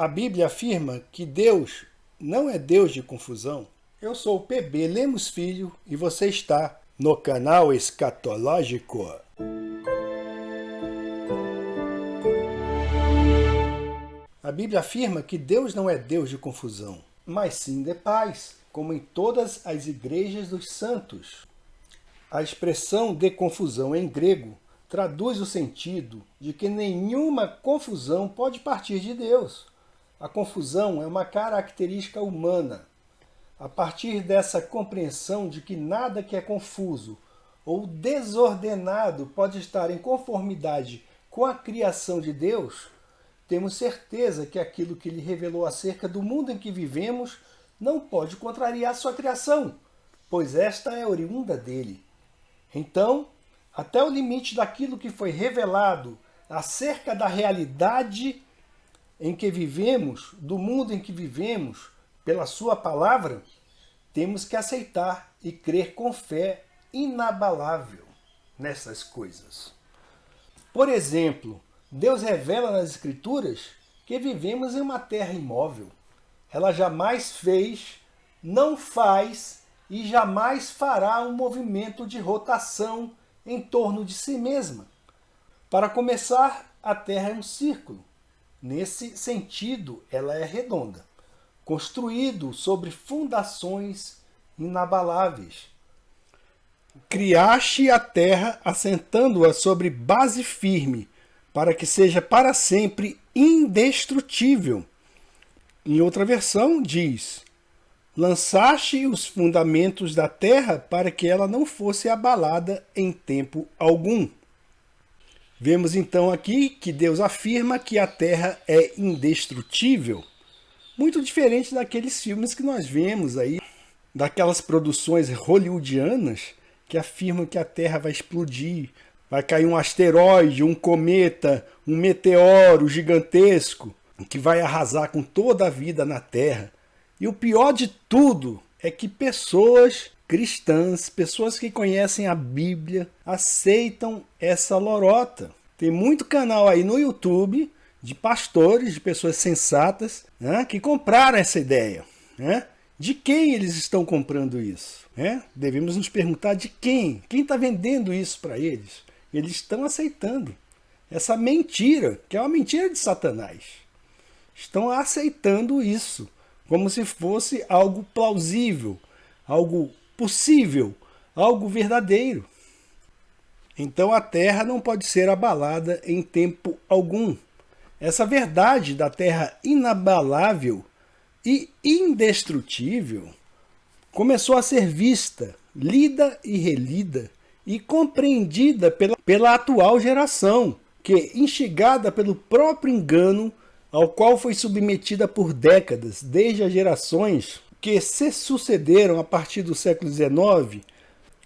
A Bíblia afirma que Deus não é Deus de confusão. Eu sou o PB Lemos Filho e você está no canal Escatológico. A Bíblia afirma que Deus não é Deus de confusão, mas sim de paz, como em todas as igrejas dos santos. A expressão de confusão em grego traduz o sentido de que nenhuma confusão pode partir de Deus. A confusão é uma característica humana. A partir dessa compreensão de que nada que é confuso ou desordenado pode estar em conformidade com a criação de Deus, temos certeza que aquilo que ele revelou acerca do mundo em que vivemos não pode contrariar sua criação, pois esta é oriunda dele. Então, até o limite daquilo que foi revelado acerca da realidade em que vivemos, do mundo em que vivemos, pela sua palavra, temos que aceitar e crer com fé inabalável nessas coisas. Por exemplo, Deus revela nas Escrituras que vivemos em uma terra imóvel. Ela jamais fez, não faz e jamais fará um movimento de rotação em torno de si mesma. Para começar, a Terra é um círculo. Nesse sentido, ela é redonda, construído sobre fundações inabaláveis. Criaste a terra assentando-a sobre base firme, para que seja para sempre indestrutível. Em outra versão diz: lançaste os fundamentos da terra para que ela não fosse abalada em tempo algum. Vemos então aqui que Deus afirma que a terra é indestrutível. Muito diferente daqueles filmes que nós vemos aí, daquelas produções hollywoodianas que afirmam que a terra vai explodir, vai cair um asteroide, um cometa, um meteoro gigantesco, que vai arrasar com toda a vida na terra. E o pior de tudo é que pessoas cristãs, pessoas que conhecem a Bíblia, aceitam essa lorota. Tem muito canal aí no YouTube de pastores, de pessoas sensatas, né, que compraram essa ideia. Né? De quem eles estão comprando isso? Né? Devemos nos perguntar de quem? Quem está vendendo isso para eles? Eles estão aceitando essa mentira, que é uma mentira de Satanás. Estão aceitando isso como se fosse algo plausível, algo possível, algo verdadeiro. Então a terra não pode ser abalada em tempo algum. Essa verdade da terra inabalável e indestrutível começou a ser vista, lida e relida e compreendida pela atual geração, que, instigada pelo próprio engano ao qual foi submetida por décadas, desde as gerações que se sucederam a partir do século XIX,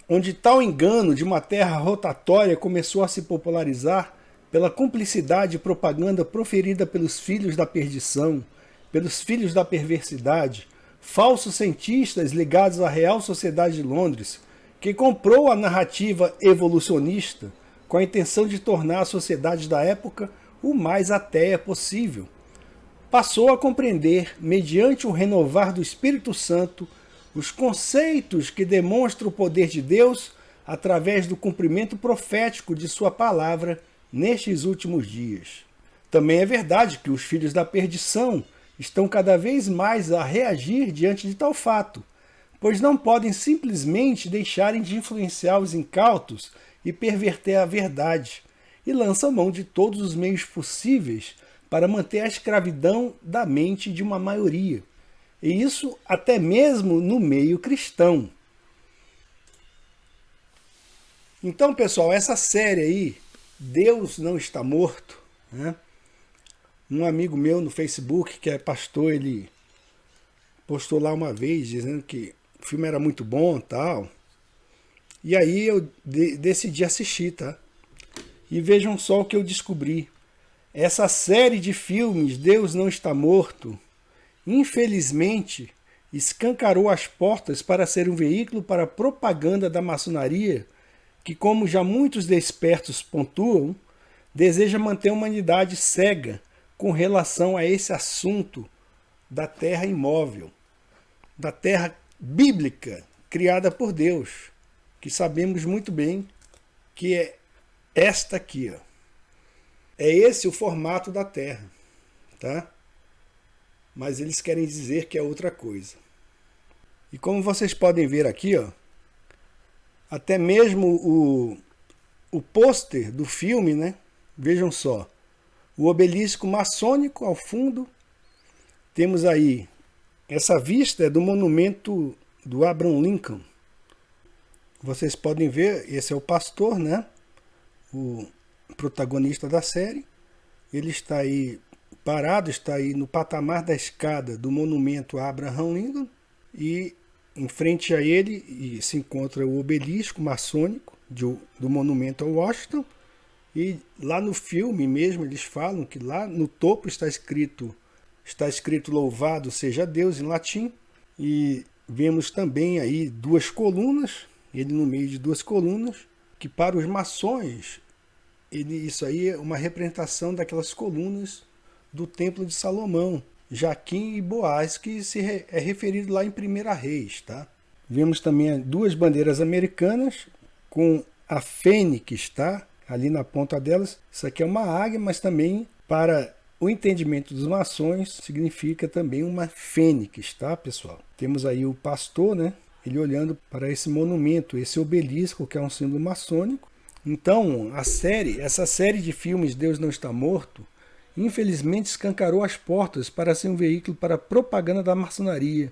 onde tal engano de uma terra rotatória começou a se popularizar pela cumplicidade e propaganda proferida pelos filhos da perdição, pelos filhos da perversidade, falsos cientistas ligados à Real Sociedade de Londres, que comprou a narrativa evolucionista com a intenção de tornar a sociedade da época o mais ateia possível. Passou a compreender, mediante o renovar do Espírito Santo, os conceitos que demonstram o poder de Deus através do cumprimento profético de sua palavra nestes últimos dias. Também é verdade que os filhos da perdição estão cada vez mais a reagir diante de tal fato, pois não podem simplesmente deixarem de influenciar os incautos e perverter a verdade, e lançam mão de todos os meios possíveis para manter a escravidão da mente de uma maioria. E isso até mesmo no meio cristão. Então, pessoal, essa série aí, Deus Não Está Morto, né? Um amigo meu no Facebook, que é pastor, ele postou lá uma vez dizendo que o filme era muito bom e tal. E aí eu decidi assistir, tá? E vejam só o que eu descobri. Essa série de filmes, Deus Não Está Morto, infelizmente, escancarou as portas para ser um veículo para a propaganda da maçonaria, que, como já muitos despertos pontuam, deseja manter a humanidade cega com relação a esse assunto da terra imóvel, da terra bíblica, criada por Deus, que sabemos muito bem que é esta aqui, ó. É esse o formato da terra, tá? Mas eles querem dizer que é outra coisa. E como vocês podem ver aqui, ó, até mesmo o pôster do filme, né? Vejam só, o obelisco maçônico ao fundo. Temos aí, essa vista é do monumento do Abraham Lincoln. Vocês podem ver, esse é o pastor, né? O protagonista da série. Ele está aí parado, está aí no patamar da escada do monumento a Abraham Lincoln, e em frente a ele se encontra o obelisco maçônico do monumento a Washington, e lá no filme mesmo eles falam que lá no topo está escrito louvado seja Deus em latim, e vemos também aí duas colunas, ele no meio de duas colunas, que para os maçons isso aí é uma representação daquelas colunas do Templo de Salomão, Jaquim e Boaz, que é referido lá em 1 Reis, tá? Vemos também duas bandeiras americanas com a fênix, tá? Ali na ponta delas. Isso aqui é uma águia, mas também para o entendimento dos maçons significa também uma fênix, tá, pessoal? Temos aí o pastor, né? Ele olhando para esse monumento, esse obelisco que é um símbolo maçônico. Então, essa série de filmes Deus Não Está Morto, infelizmente escancarou as portas para ser um veículo para a propaganda da maçonaria,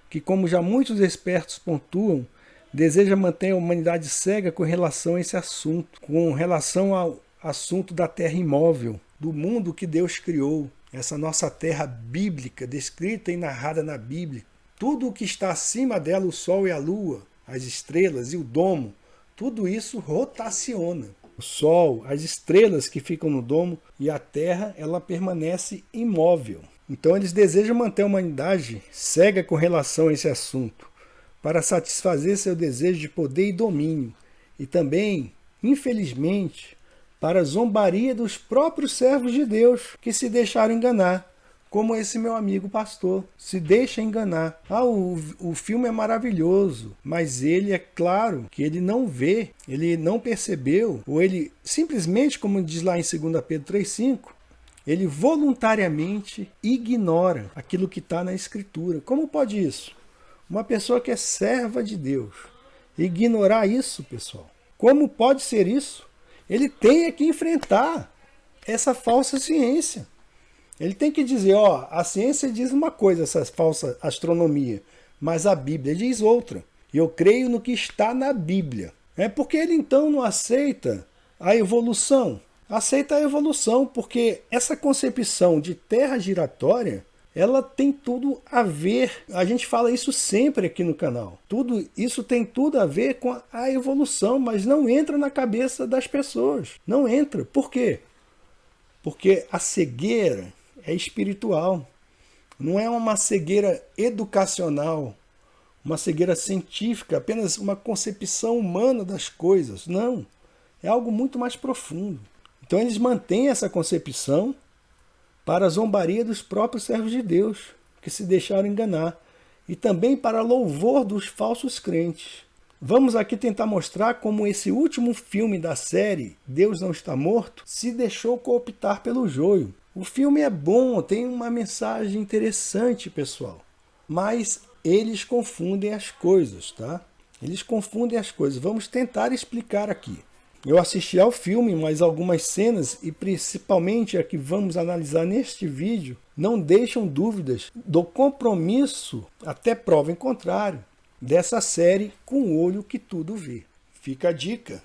que, como já muitos expertos pontuam, deseja manter a humanidade cega com relação a esse assunto, com relação ao assunto da terra imóvel, do mundo que Deus criou, essa nossa terra bíblica, descrita e narrada na Bíblia. Tudo o que está acima dela, o sol e a lua, as estrelas e o domo, tudo isso rotaciona. O sol, as estrelas que ficam no domo e a terra, ela permanece imóvel. Então eles desejam manter a humanidade cega com relação a esse assunto, para satisfazer seu desejo de poder e domínio, e também, infelizmente, para a zombaria dos próprios servos de Deus que se deixaram enganar, como esse meu amigo pastor, se deixa enganar. O filme é maravilhoso, mas ele, é claro que ele não vê, ele não percebeu, ou ele simplesmente, como diz lá em 2 Pedro 3,5, ele voluntariamente ignora aquilo que está na Escritura. Como pode isso? Uma pessoa que é serva de Deus ignorar isso, pessoal? Como pode ser isso? Ele tem que enfrentar essa falsa ciência. Ele tem que dizer, ó, a ciência diz uma coisa, essa falsa astronomia, mas a Bíblia diz outra. E eu creio no que está na Bíblia. É porque ele então não aceita a evolução. Aceita a evolução porque essa concepção de terra giratória, ela tem tudo a ver, a gente fala isso sempre aqui no canal, isso tem tudo a ver com a evolução, mas não entra na cabeça das pessoas. Não entra. Por quê? Porque a cegueira é espiritual. Não é uma cegueira educacional, uma cegueira científica, apenas uma concepção humana das coisas. Não. É algo muito mais profundo. Então eles mantêm essa concepção para a zombaria dos próprios servos de Deus, que se deixaram enganar, e também para louvor dos falsos crentes. Vamos aqui tentar mostrar como esse último filme da série, Deus Não Está Morto, se deixou cooptar pelo joio. O filme é bom, tem uma mensagem interessante, pessoal, mas eles confundem as coisas, tá? Eles confundem as coisas. Vamos tentar explicar aqui. Eu assisti ao filme, mas algumas cenas, e principalmente a que vamos analisar neste vídeo, não deixam dúvidas do compromisso, até prova em contrário, dessa série com o olho que tudo vê. Fica a dica.